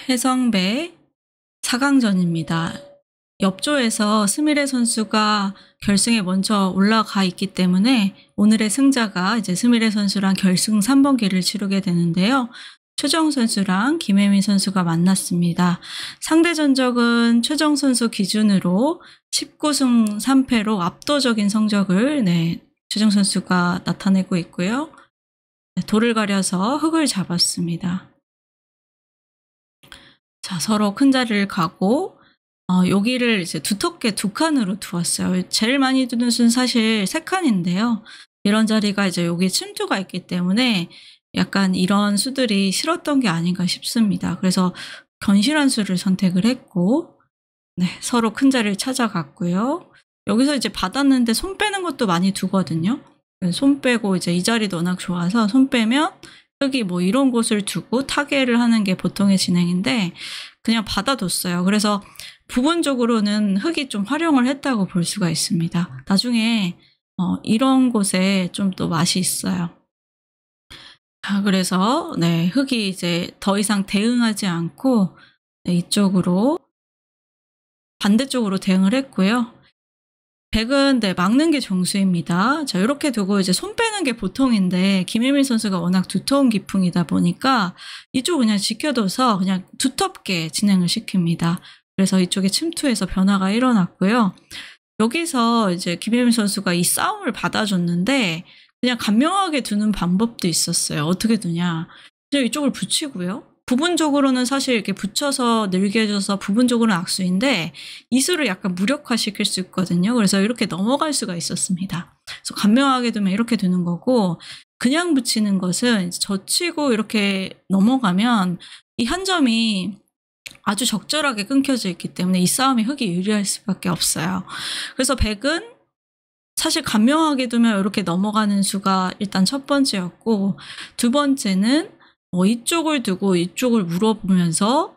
해성배 4강전입니다. 옆조에서 스미레 선수가 결승에 먼저 올라가 있기 때문에 오늘의 승자가 이제 스미레 선수랑 결승 3번기를 치르게 되는데요. 최정 선수랑 김혜민 선수가 만났습니다. 상대 전적은 최정 선수 기준으로 19승 3패로 압도적인 성적을 최정 선수가 나타내고 있고요. 돌을 가려서 흙을 잡았습니다. 자, 서로 큰 자리를 가고 여기를 이제 두텁게 2칸으로 두었어요. 제일 많이 두는 수는 사실 3칸인데요. 이런 자리가 이제 여기 침투가 있기 때문에 약간 이런 수들이 싫었던 게 아닌가 싶습니다. 그래서 견실한 수를 선택을 했고, 서로 큰 자리를 찾아갔고요. 여기서 이제 받았는데 손 빼는 것도 많이 두거든요. 손 빼고 이제 이 자리도 워낙 좋아서 손 빼면 흙이 뭐 이런 곳을 두고 타개를 하는 게 보통의 진행인데 그냥 받아뒀어요. 그래서 부분적으로는 흙이 좀 활용을 했다고 볼 수가 있습니다. 나중에 이런 곳에 좀 또 맛이 있어요. 그래서 흙이 이제 더 이상 대응하지 않고 이쪽으로 반대쪽으로 대응을 했고요. 백은 막는 게 정수입니다. 자, 이렇게 두고 이제 손 빼는 게 보통인데 김혜민 선수가 워낙 두터운 기풍이다 보니까 이쪽 그냥 지켜둬서 그냥 두텁게 진행을 시킵니다. 그래서 이쪽에 침투해서 변화가 일어났고요. 여기서 이제 김혜민 선수가 이 싸움을 받아줬는데 그냥 간명하게 두는 방법도 있었어요. 어떻게 두냐. 그냥 이쪽을 붙이고요. 부분적으로는 사실 이렇게 붙여서 늘게 해줘서 부분적으로는 악수인데 이 수를 약간 무력화시킬 수 있거든요. 그래서 이렇게 넘어갈 수가 있었습니다. 그래서 간명하게 두면 이렇게 두는 거고 그냥 붙이는 것은 젖히고 이렇게 넘어가면 이 한 점이 아주 적절하게 끊겨져 있기 때문에 이 싸움이 흙이 유리할 수밖에 없어요. 그래서 백은 사실 간명하게 두면 이렇게 넘어가는 수가 일단 첫 번째였고 두 번째는 이쪽을 두고 이쪽을 물어보면서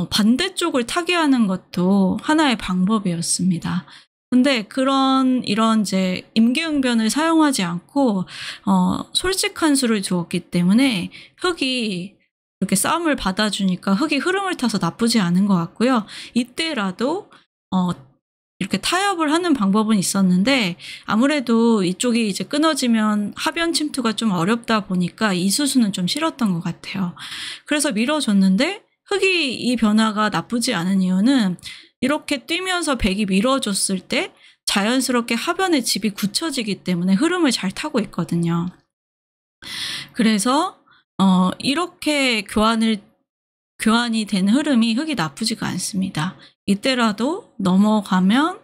반대쪽을 타개하는 것도 하나의 방법이었습니다. 근데 이런 이제 임기응변을 사용하지 않고 솔직한 수를 두었기 때문에 흙이 이렇게 싸움을 받아주니까 흙이 흐름을 타서 나쁘지 않은 것 같고요. 이때라도 이렇게 타협을 하는 방법은 있었는데 아무래도 이쪽이 이제 끊어지면 하변 침투가 좀 어렵다 보니까 이 수수는 좀 싫었던 것 같아요. 그래서 밀어줬는데 흙이 이 변화가 나쁘지 않은 이유는 이렇게 뛰면서 백이 밀어줬을 때 자연스럽게 하변의 집이 굳혀지기 때문에 흐름을 잘 타고 있거든요. 그래서 이렇게 교환이 되는 흐름이 흙이 나쁘지가 않습니다. 이때라도 넘어가면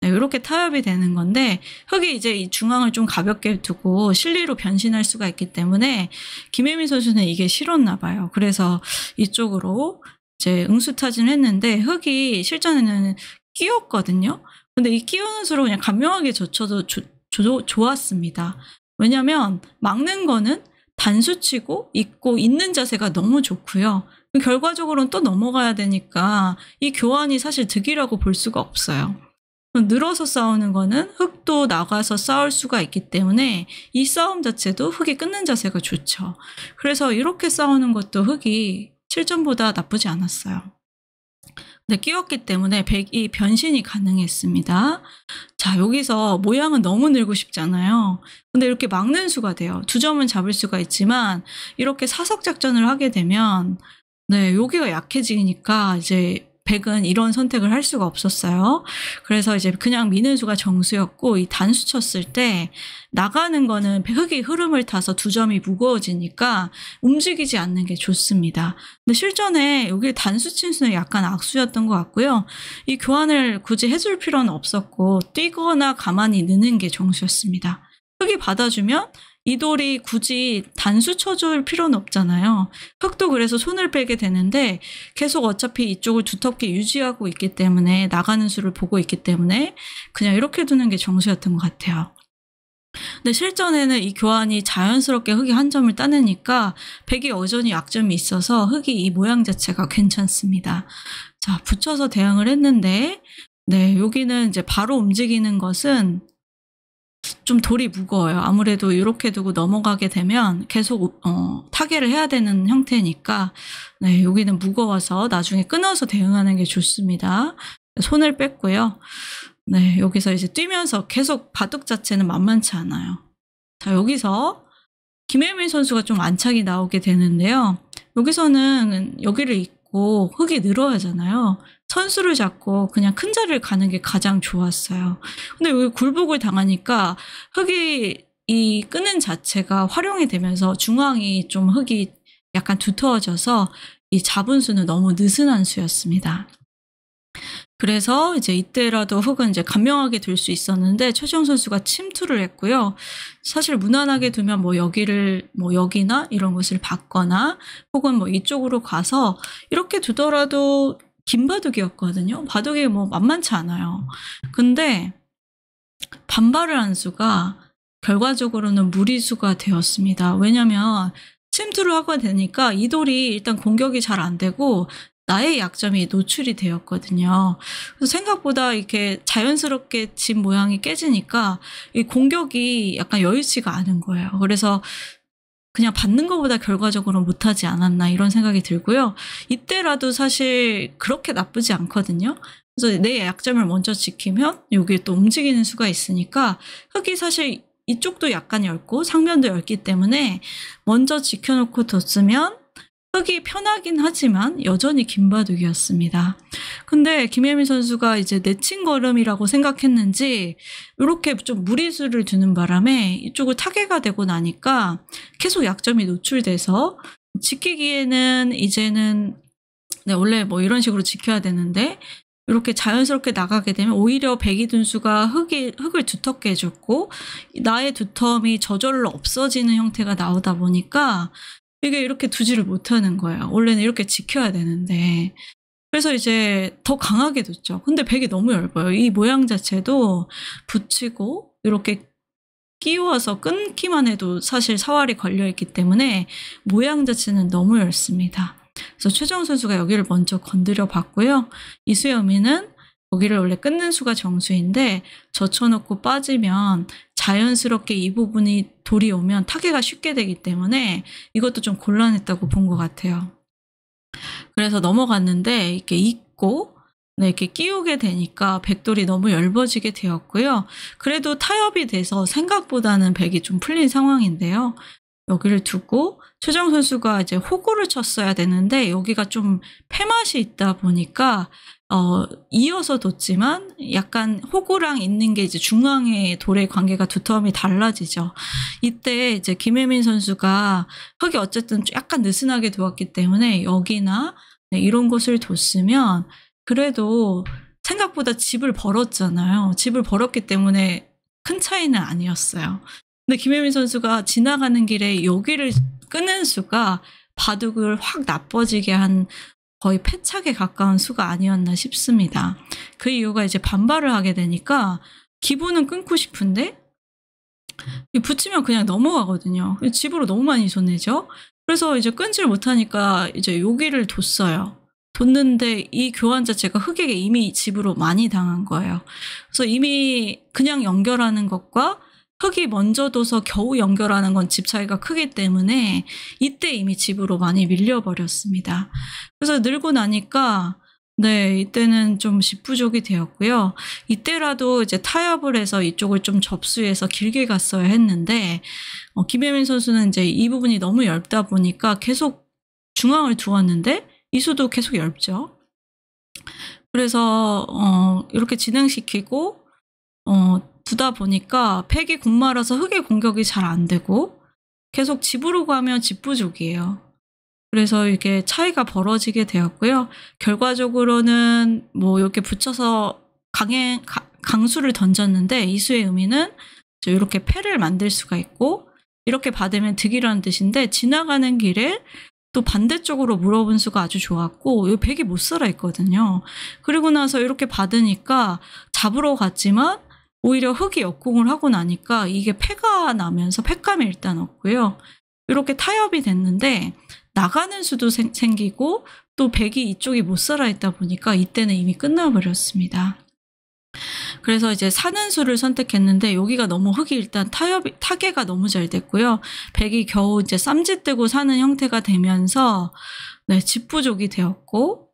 이렇게 타협이 되는 건데 흙이 이제 이 중앙을 좀 가볍게 두고 실리로 변신할 수가 있기 때문에 김혜민 선수는 이게 싫었나 봐요. 그래서 이쪽으로 이제 응수타진을 했는데 흙이 실전에는 끼웠거든요. 근데 이 끼우는 수로 그냥 간명하게 젖혀도 좋았습니다. 왜냐면 막는 거는 단수치고 있고 있는 자세가 너무 좋고요. 결과적으로는 또 넘어가야 되니까 이 교환이 사실 득이라고 볼 수가 없어요. 늘어서 싸우는 거는 흙도 나가서 싸울 수가 있기 때문에 이 싸움 자체도 흙이 끊는 자세가 좋죠. 그래서 이렇게 싸우는 것도 흙이 실전보다 나쁘지 않았어요. 근데 끼웠기 때문에 백이 변신이 가능했습니다. 자, 여기서 모양은 너무 늘고 싶잖아요. 근데 이렇게 막는 수가 돼요. 2점은 잡을 수가 있지만 이렇게 사석 작전을 하게 되면 여기가 약해지니까 이제 백은 이런 선택을 할 수가 없었어요. 그래서 이제 그냥 미는 수가 정수였고 이 단수 쳤을 때 나가는 거는 흙이 흐름을 타서 2점이 무거워지니까 움직이지 않는 게 좋습니다. 근데 실전에 여기 단수 친 수는 약간 악수였던 것 같고요. 이 교환을 굳이 해줄 필요는 없었고 뛰거나 가만히 느는 게 정수였습니다. 흙이 받아주면 이 돌이 굳이 단수 쳐줄 필요는 없잖아요. 흙도 그래서 손을 빼게 되는데 계속 어차피 이쪽을 두텁게 유지하고 있기 때문에 나가는 수를 보고 있기 때문에 그냥 이렇게 두는 게 정수였던 것 같아요. 근데 실전에는 이 교환이 자연스럽게 흙이 한 점을 따내니까 백이 여전히 약점이 있어서 흙이 이 모양 자체가 괜찮습니다. 자, 붙여서 대응을 했는데 여기는 이제 바로 움직이는 것은 좀 돌이 무거워요. 아무래도 이렇게 두고 넘어가게 되면 계속 타개를 해야 되는 형태니까 네, 여기는 무거워서 나중에 끊어서 대응하는 게 좋습니다. 손을 뺐고요. 네, 여기서 이제 뛰면서 계속 바둑 자체는 만만치 않아요. 자, 여기서 김혜민 선수가 좀 안착이 나오게 되는데요. 여기서는 여기를 잇고 흙이 늘어야잖아요. 선수를 잡고 그냥 큰 자리를 가는 게 가장 좋았어요. 근데 여기 굴복을 당하니까 흙이 이 끄는 자체가 활용이 되면서 중앙이 좀 흙이 약간 두터워져서 이 잡은 수는 너무 느슨한 수였습니다. 그래서 이제 이때라도 흙은 이제 간명하게 될 수 있었는데 최정 선수가 침투를 했고요. 사실 무난하게 두면 뭐 여기를 뭐 여기나 이런 곳을 받거나 혹은 뭐 이쪽으로 가서 이렇게 두더라도 긴 바둑이었거든요. 바둑이 뭐 만만치 않아요. 근데 반발을 한 수가 결과적으로는 무리수가 되었습니다. 왜냐면 침투를 하게 되니까 이 돌이 일단 공격이 잘 안 되고 나의 약점이 노출이 되었거든요. 그래서 생각보다 이렇게 자연스럽게 집 모양이 깨지니까 이 공격이 약간 여의치가 않은 거예요. 그래서 그냥 받는 것보다 결과적으로 못하지 않았나 이런 생각이 들고요. 이때라도 사실 그렇게 나쁘지 않거든요. 그래서 내 약점을 먼저 지키면 여기 또 움직이는 수가 있으니까 흙이 사실 이쪽도 약간 얇고 상면도 얇기 때문에 먼저 지켜놓고 뒀으면 흙이 편하긴 하지만 여전히 긴 바둑이었습니다. 근데 김혜민 선수가 이제 내친 걸음이라고 생각했는지 이렇게 좀 무리수를 두는 바람에 이쪽을 타개가 되고 나니까 계속 약점이 노출돼서 지키기에는 이제는 네, 원래 뭐 이런 식으로 지켜야 되는데 이렇게 자연스럽게 나가게 되면 오히려 백이둔수가 흙을 두텁게 해줬고 나의 두텀이 저절로 없어지는 형태가 나오다 보니까 이게 이렇게 두지를 못하는 거예요. 원래는 이렇게 지켜야 되는데. 그래서 이제 더 강하게 뒀죠. 근데 백이 너무 얇아요. 이 모양 자체도 붙이고 이렇게 끼워서 끊기만 해도 사실 사활이 걸려있기 때문에 모양 자체는 너무 얇습니다. 그래서 최정 선수가 여기를 먼저 건드려 봤고요. 이수의 의미는 여기를 원래 끊는 수가 정수인데 젖혀놓고 빠지면 자연스럽게 이 부분이 돌이 오면 타개가 쉽게 되기 때문에 이것도 좀 곤란했다고 본 것 같아요. 그래서 넘어갔는데 이렇게 잇고 네, 이렇게 끼우게 되니까 백돌이 너무 얇아지게 되었고요. 그래도 타협이 돼서 생각보다는 백이 좀 풀린 상황인데요. 여기를 두고 최정 선수가 이제 호구를 쳤어야 되는데 여기가 좀 패맛이 있다 보니까 이어서 뒀지만 약간 호구랑 있는 게 이제 중앙의 돌의 관계가 두터움이 달라지죠. 이때 이제 김혜민 선수가 흙이 어쨌든 약간 느슨하게 두었기 때문에 여기나 네, 이런 곳을 뒀으면 그래도 생각보다 집을 벌었잖아요. 집을 벌었기 때문에 큰 차이는 아니었어요. 근데 김혜민 선수가 지나가는 길에 여기를 끄는 수가 바둑을 확 나빠지게 한 거의 패착에 가까운 수가 아니었나 싶습니다. 그 이유가 이제 반발을 하게 되니까 기분은 끊고 싶은데 붙이면 그냥 넘어가거든요. 집으로 너무 많이 손해죠. 그래서 이제 끊지를 못하니까 이제 여기를 뒀어요. 뒀는데 이 교환 자체가 흙에게 이미 집으로 많이 당한 거예요. 그래서 이미 그냥 연결하는 것과 흙이 먼저 둬서 겨우 연결하는 건 집 차이가 크기 때문에 이때 이미 집으로 많이 밀려버렸습니다. 그래서 늘고 나니까 네, 이때는 좀 집부족이 되었고요. 이때라도 이제 타협을 해서 이쪽을 좀 접수해서 길게 갔어야 했는데 김혜민 선수는 이제 이 부분이 너무 얇다 보니까 계속 중앙을 두었는데 이수도 계속 얇죠. 그래서 이렇게 진행시키고 두다 보니까 백이 군말아서 흙의 공격이 잘 안 되고 계속 집으로 가면 집부족이에요. 그래서 이게 차이가 벌어지게 되었고요. 결과적으로는 뭐 이렇게 붙여서 강수를 던졌는데 이수의 의미는 이렇게 패를 만들 수가 있고 이렇게 받으면 득이라는 뜻인데 지나가는 길에 또 반대쪽으로 물어본 수가 아주 좋았고 이 백이 못 살아 있거든요. 그리고 나서 이렇게 받으니까 잡으러 갔지만 오히려 흙이 역공을 하고 나니까 이게 패가 나면서 패감이 일단 없고요. 이렇게 타협이 됐는데 나가는 수도 생기고 또 백이 이쪽이 못 살아 있다 보니까 이때는 이미 끝나버렸습니다. 그래서 이제 사는 수를 선택했는데 여기가 너무 흙이 일단 타개가 너무 잘 됐고요. 백이 겨우 이제 쌈짓뜨고 사는 형태가 되면서 네, 집 부족이 되었고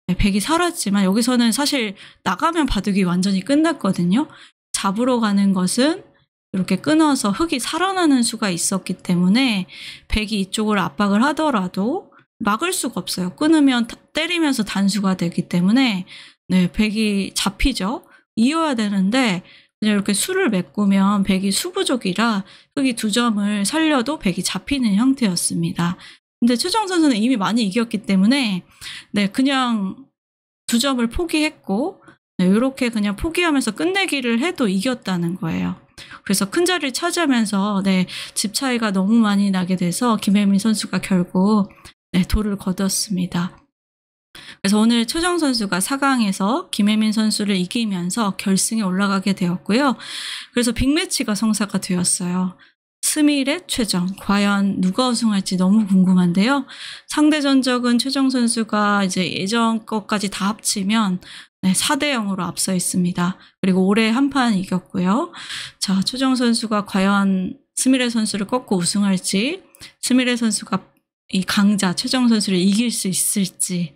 네, 백이 살았지만 여기서는 사실 나가면 바둑이 완전히 끝났거든요. 잡으러 가는 것은 이렇게 끊어서 흙이 살아나는 수가 있었기 때문에 백이 이쪽을 압박을 하더라도 막을 수가 없어요. 끊으면 때리면서 단수가 되기 때문에 네, 백이 잡히죠. 이어야 되는데 그냥 이렇게 수를 메꾸면 백이 수부족이라 흙이 2점을 살려도 백이 잡히는 형태였습니다. 근데 최정 선수는 이미 많이 이겼기 때문에 네, 그냥 2점을 포기했고 네, 이렇게 그냥 포기하면서 끝내기를 해도 이겼다는 거예요. 그래서 큰 자리를 차지하면서 네, 집 차이가 너무 많이 나게 돼서 김혜민 선수가 결국 네, 도를 거뒀습니다. 그래서 오늘 최정 선수가 4강에서 김혜민 선수를 이기면서 결승에 올라가게 되었고요. 그래서 빅매치가 성사가 되었어요. 스미렛, 최정. 과연 누가 우승할지 너무 궁금한데요. 상대 전적은 최정 선수가 이제 예전 것까지 다 합치면 네, 4대 0으로 앞서 있습니다. 그리고 올해 한 판 이겼고요. 자, 최정 선수가 과연 스미렛 선수를 꺾고 우승할지, 스미렛 선수가 이 강자 최정 선수를 이길 수 있을지,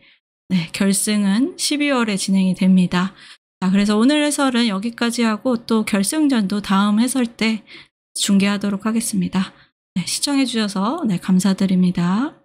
네, 결승은 12월에 진행이 됩니다. 자, 그래서 오늘 해설은 여기까지 하고 또 결승전도 다음 해설 때 중계하도록 하겠습니다. 네, 시청해 주셔서 네, 감사드립니다.